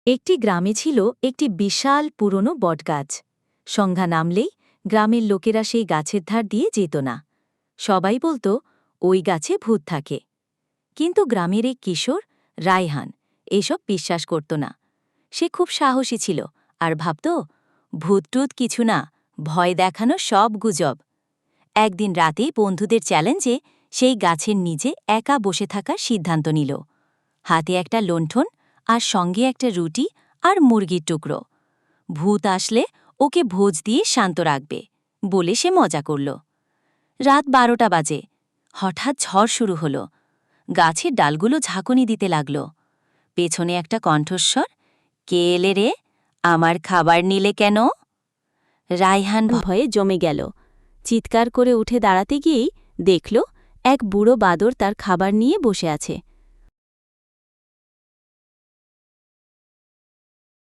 একটি গ্রামে ছিল একটি বিশাল পুরনো বটগাছ। সন্ধ্যা নামলেই গ্রামের লোকেরা সেই গাছের ধার দিয়ে যেত না। সবাই বলতো ওই গাছে ভূত থাকে। কিন্তু গ্রামের এক কিশোর রায়হান এসব বিশ্বাস করত না। সে খুব সাহসী ছিল আর ভাবত ভূতটুত কিছু না, ভয় দেখানো সব গুজব। একদিন রাতেই বন্ধুদের চ্যালেঞ্জে সেই গাছের নিচে একা বসে থাকার সিদ্ধান্ত নিল। হাতে একটা লণ্ঠন আর সঙ্গে একটা রুটি আর মুরগির টুকরো। ভূত আসলে ওকে ভোজ দিয়ে শান্ত রাখবে বলে সে মজা করল। রাত 12টা বাজে। হঠাৎ ঝড় শুরু হল। গাছের ডালগুলো ঝাঁকুনি দিতে লাগল। পেছনে একটা কণ্ঠস্বর, কে এলে রে, আমার খাবার নিলে কেন? রায়হান ভয়ে জমে গেল। চিৎকার করে উঠে দাঁড়াতে গিয়েই দেখল এক বুড়ো বাদর তার খাবার নিয়ে বসে আছে।